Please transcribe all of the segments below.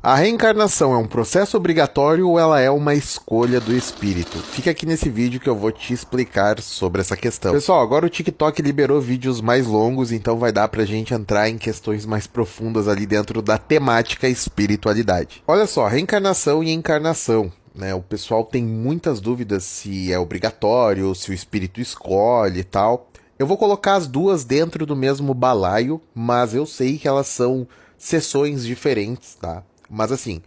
A reencarnação é um processo obrigatório ou ela é uma escolha do espírito? Fica aqui nesse vídeo que eu vou te explicar sobre essa questão. Pessoal, agora o TikTok liberou vídeos mais longos, então vai dar pra gente entrar em questões mais profundas ali dentro da temática espiritualidade. Olha só, reencarnação e encarnação. O pessoal tem muitas dúvidas se é obrigatório, se o espírito escolhe e tal. Eu vou colocar as duas dentro do mesmo balaio, mas eu sei que elas são sessões diferentes, tá? Mas assim,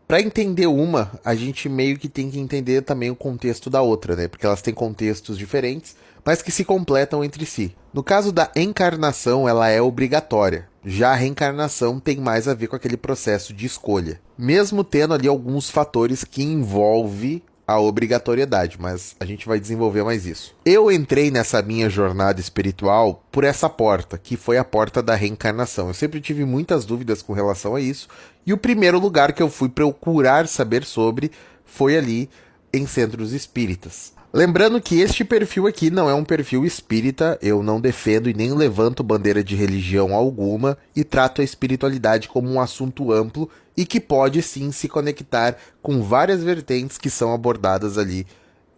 para entender uma, a gente meio que tem que entender também o contexto da outra, né? Porque elas têm contextos diferentes, mas que se completam entre si. No caso da encarnação, ela é obrigatória. Já a reencarnação tem mais a ver com aquele processo de escolha. Mesmo tendo ali alguns fatores que envolvem a obrigatoriedade, mas a gente vai desenvolver mais isso. Eu entrei nessa minha jornada espiritual por essa porta, que foi a porta da reencarnação. Eu sempre tive muitas dúvidas com relação a isso, e o primeiro lugar que eu fui procurar saber sobre foi ali em centros espíritas. Lembrando que este perfil aqui não é um perfil espírita, eu não defendo e nem levanto bandeira de religião alguma e trato a espiritualidade como um assunto amplo e que pode sim se conectar com várias vertentes que são abordadas ali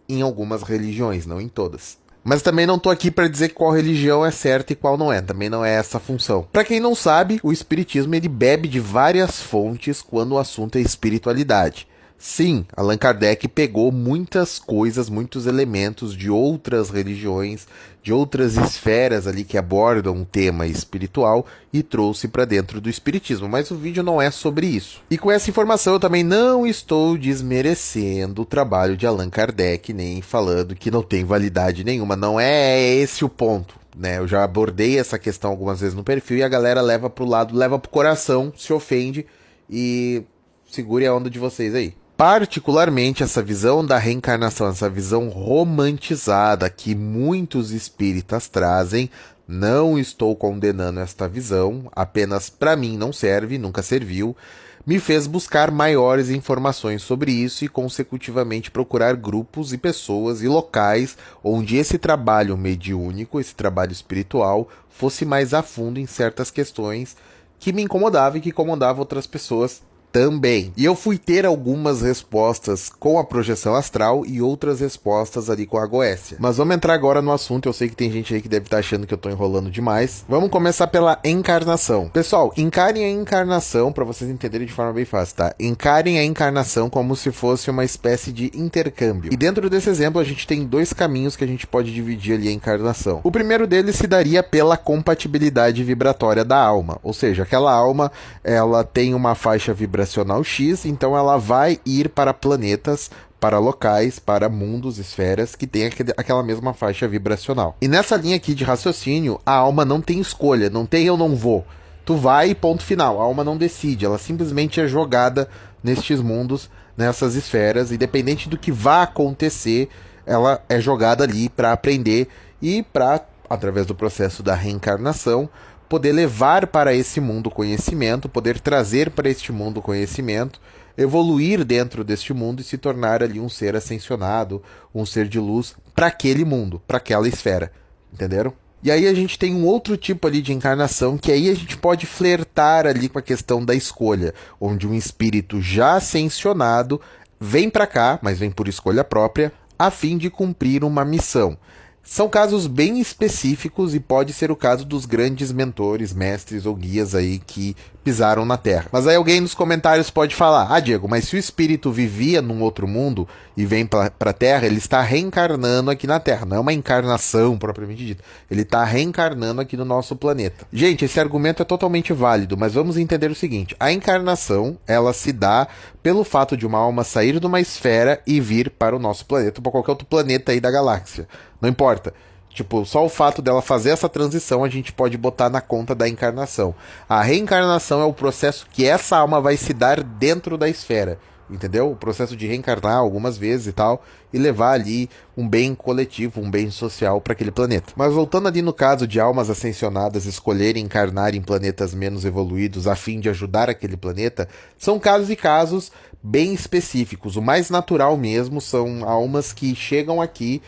em algumas religiões, não em todas. Mas também não tô aqui para dizer qual religião é certa e qual não é, também não é essa a função. Para quem não sabe, o espiritismo ele bebe de várias fontes quando o assunto é espiritualidade. Sim, Allan Kardec pegou muitas coisas, muitos elementos de outras religiões, de outras esferas ali que abordam um tema espiritual e trouxe para dentro do espiritismo, mas o vídeo não é sobre isso. E com essa informação eu também não estou desmerecendo o trabalho de Allan Kardec, nem falando que não tem validade nenhuma, não é esse o ponto. Eu já abordei essa questão algumas vezes no perfil e a galera leva pro lado, leva pro coração, se ofende e segure a onda de vocês aí. Particularmente essa visão da reencarnação, essa visão romantizada que muitos espíritas trazem, não estou condenando esta visão, apenas para mim não serve, nunca serviu, me fez buscar maiores informações sobre isso e consecutivamente procurar grupos e pessoas e locais onde esse trabalho mediúnico, esse trabalho espiritual, fosse mais a fundo em certas questões que me incomodavam e que incomodavam outras pessoas também. E eu fui ter algumas respostas com a projeção astral e outras respostas ali com a Goécia. Mas vamos entrar agora no assunto, eu sei que tem gente aí que deve estar achando que eu tô enrolando demais. Vamos começar pela encarnação. Pessoal, encarem a encarnação, para vocês entenderem de forma bem fácil, tá? Encarem a encarnação como se fosse uma espécie de intercâmbio. E dentro desse exemplo a gente tem dois caminhos que a gente pode dividir ali a encarnação. O primeiro deles se daria pela compatibilidade vibratória da alma, ou seja, aquela alma, ela tem uma faixa vibracional X, então ela vai ir para planetas, para locais, para mundos, esferas que tem aquela mesma faixa vibracional. E nessa linha aqui de raciocínio, a alma não tem escolha, não tem eu não vou. Tu vai e ponto final, a alma não decide, ela simplesmente é jogada nestes mundos, nessas esferas, independente do que vá acontecer, ela é jogada ali para aprender e para, através do processo da reencarnação, poder levar para esse mundo conhecimento, poder trazer para este mundo conhecimento, evoluir dentro deste mundo e se tornar ali um ser ascensionado, um ser de luz para aquele mundo, para aquela esfera. Entenderam? E aí a gente tem um outro tipo ali de encarnação que aí a gente pode flertar ali com a questão da escolha, onde um espírito já ascensionado vem para cá, mas vem por escolha própria, a fim de cumprir uma missão. São casos bem específicos e pode ser o caso dos grandes mentores, mestres ou guias aí que pisaram na Terra. Mas aí alguém nos comentários pode falar: ah, Diego, mas se o espírito vivia num outro mundo e vem para a Terra, ele está reencarnando aqui na Terra. Não é uma encarnação propriamente dita. Ele está reencarnando aqui no nosso planeta. Gente, esse argumento é totalmente válido, mas vamos entender o seguinte: a encarnação, ela se dá pelo fato de uma alma sair de uma esfera e vir para o nosso planeta, ou para qualquer outro planeta aí da galáxia. Não importa. Tipo, só o fato dela fazer essa transição a gente pode botar na conta da encarnação. A reencarnação é o processo que essa alma vai se dar dentro da esfera. Entendeu? O processo de reencarnar algumas vezes e tal, e levar ali um bem coletivo, um bem social para aquele planeta. Mas voltando ali no caso de almas ascensionadas escolherem encarnar em planetas menos evoluídos a fim de ajudar aquele planeta, são casos e casos bem específicos. O mais natural mesmo são almas que chegam aqui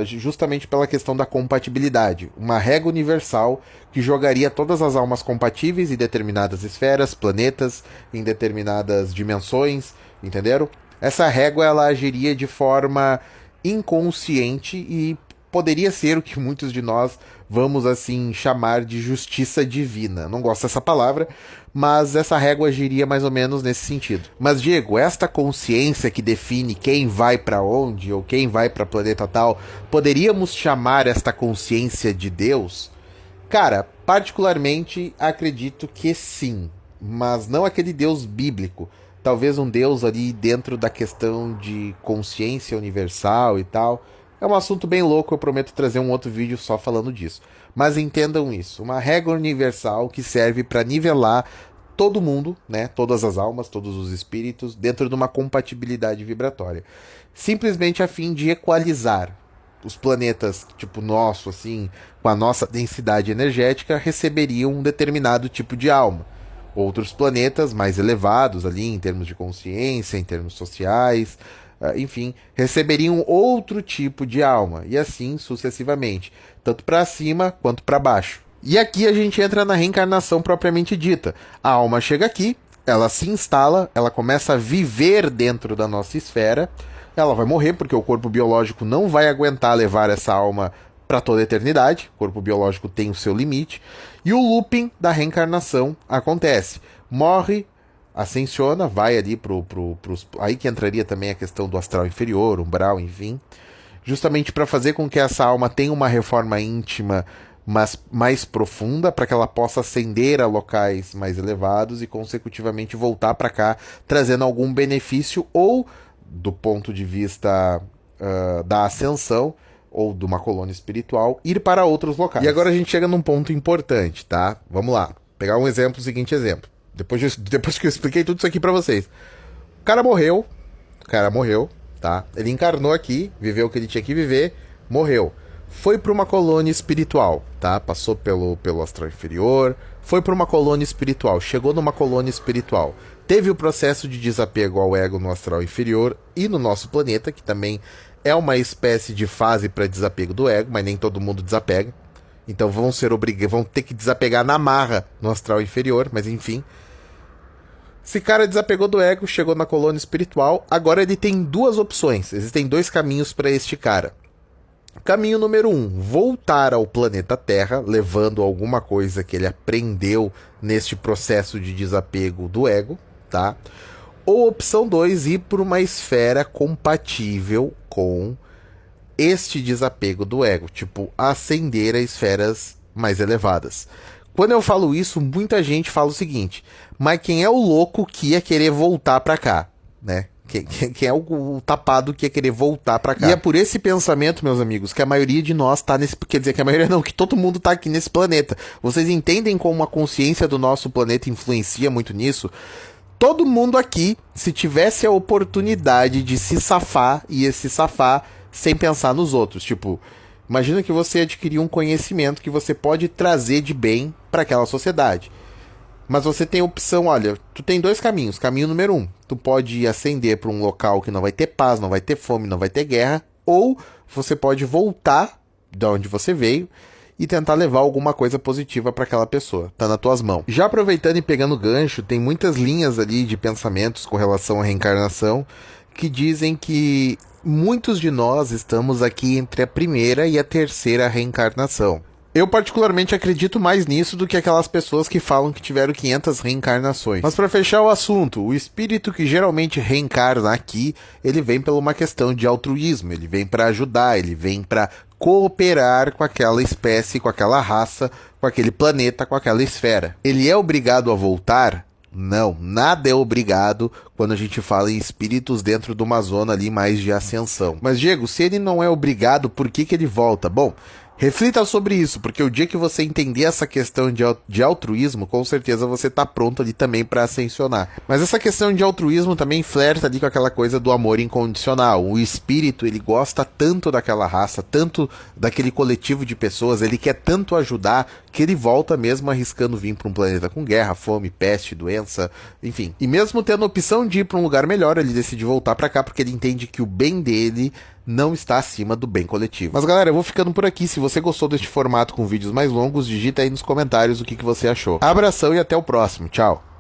justamente pela questão da compatibilidade. Uma régua universal que jogaria todas as almas compatíveis em determinadas esferas, planetas, em determinadas dimensões, entenderam? Essa régua ela agiria de forma inconsciente e poderia ser o que muitos de nós vamos assim chamar de justiça divina. Não gosto dessa palavra, mas essa régua agiria mais ou menos nesse sentido. Mas Diego, esta consciência que define quem vai para onde ou quem vai para planeta tal, poderíamos chamar esta consciência de Deus? Cara, particularmente acredito que sim, mas não aquele Deus bíblico. Talvez um Deus ali dentro da questão de consciência universal e tal. É um assunto bem louco, eu prometo trazer um outro vídeo só falando disso. Mas entendam isso, uma regra universal que serve para nivelar todo mundo, né, todas as almas, todos os espíritos, dentro de uma compatibilidade vibratória. Simplesmente a fim de equalizar os planetas, tipo nosso, assim, com a nossa densidade energética, receberiam um determinado tipo de alma. Outros planetas mais elevados ali, em termos de consciência, em termos sociais, enfim, receberiam outro tipo de alma, e assim sucessivamente, tanto para cima quanto para baixo. E aqui a gente entra na reencarnação propriamente dita. A alma chega aqui, ela se instala, ela começa a viver dentro da nossa esfera, ela vai morrer porque o corpo biológico não vai aguentar levar essa alma para toda a eternidade, o corpo biológico tem o seu limite, e o looping da reencarnação acontece. Morre, ascensiona, vai ali aí que entraria também a questão do astral inferior, umbral, enfim, justamente para fazer com que essa alma tenha uma reforma íntima, mas mais profunda, para que ela possa ascender a locais mais elevados e consecutivamente voltar para cá, trazendo algum benefício ou, do ponto de vista da ascensão, ou de uma colônia espiritual, ir para outros locais. E agora a gente chega num ponto importante, tá? Vamos lá, pegar um exemplo, o seguinte exemplo. Depois que eu expliquei tudo isso aqui pra vocês. O cara morreu, tá? Ele encarnou aqui, viveu o que ele tinha que viver, morreu. Foi pra uma colônia espiritual, tá? Passou pelo astral inferior, foi pra uma colônia espiritual, chegou numa colônia espiritual. Teve o processo de desapego ao ego no astral inferior e no nosso planeta, que também é uma espécie de fase para desapego do ego, mas nem todo mundo desapega. Então vão ter que desapegar na marra no astral inferior, mas enfim. Esse cara desapegou do ego, chegou na colônia espiritual, agora ele tem duas opções, existem dois caminhos para este cara. Caminho número 1, voltar ao planeta Terra, levando alguma coisa que ele aprendeu neste processo de desapego do ego, tá? Ou opção 2, ir por uma esfera compatível com este desapego do ego, tipo, ascender a esferas mais elevadas. Quando eu falo isso, muita gente fala o seguinte, mas quem é o louco que ia querer voltar pra cá, né? Quem é o tapado que ia querer voltar pra cá? E é por esse pensamento, meus amigos, que a maioria de nós tá nesse... Quer dizer, que a maioria não, que todo mundo tá aqui nesse planeta. Vocês entendem como a consciência do nosso planeta influencia muito nisso? Todo mundo aqui, se tivesse a oportunidade de se safar, ia se safar sem pensar nos outros. Tipo, imagina que você adquiriu um conhecimento que você pode trazer de bem para aquela sociedade. Mas você tem a opção, olha, tu tem dois caminhos. Caminho número 1, tu pode ascender para um local que não vai ter paz, não vai ter fome, não vai ter guerra. Ou você pode voltar de onde você veio e tentar levar alguma coisa positiva para aquela pessoa. Tá nas tuas mãos. Já aproveitando e pegando gancho, tem muitas linhas ali de pensamentos com relação à reencarnação que dizem que muitos de nós estamos aqui entre a primeira e a terceira reencarnação. Eu particularmente acredito mais nisso do que aquelas pessoas que falam que tiveram 500 reencarnações. Mas para fechar o assunto, o espírito que geralmente reencarna aqui, ele vem por uma questão de altruísmo, ele vem para ajudar, ele vem para cooperar com aquela espécie, com aquela raça, com aquele planeta, com aquela esfera. Ele é obrigado a voltar? Não, nada é obrigado quando a gente fala em espíritos dentro de uma zona ali mais de ascensão. Mas Diego, se ele não é obrigado, por que ele volta? Bom, reflita sobre isso, porque o dia que você entender essa questão de altruísmo, com certeza você tá pronto ali também para ascensionar. Mas essa questão de altruísmo também flerta ali com aquela coisa do amor incondicional. O espírito, ele gosta tanto daquela raça, tanto daquele coletivo de pessoas, ele quer tanto ajudar, que ele volta mesmo arriscando vir para um planeta com guerra, fome, peste, doença, enfim. E mesmo tendo a opção de ir para um lugar melhor, ele decide voltar para cá, porque ele entende que o bem dele não está acima do bem coletivo. Mas galera, eu vou ficando por aqui. Se você gostou deste formato com vídeos mais longos, digita aí nos comentários o que você achou. Abração e até o próximo. Tchau!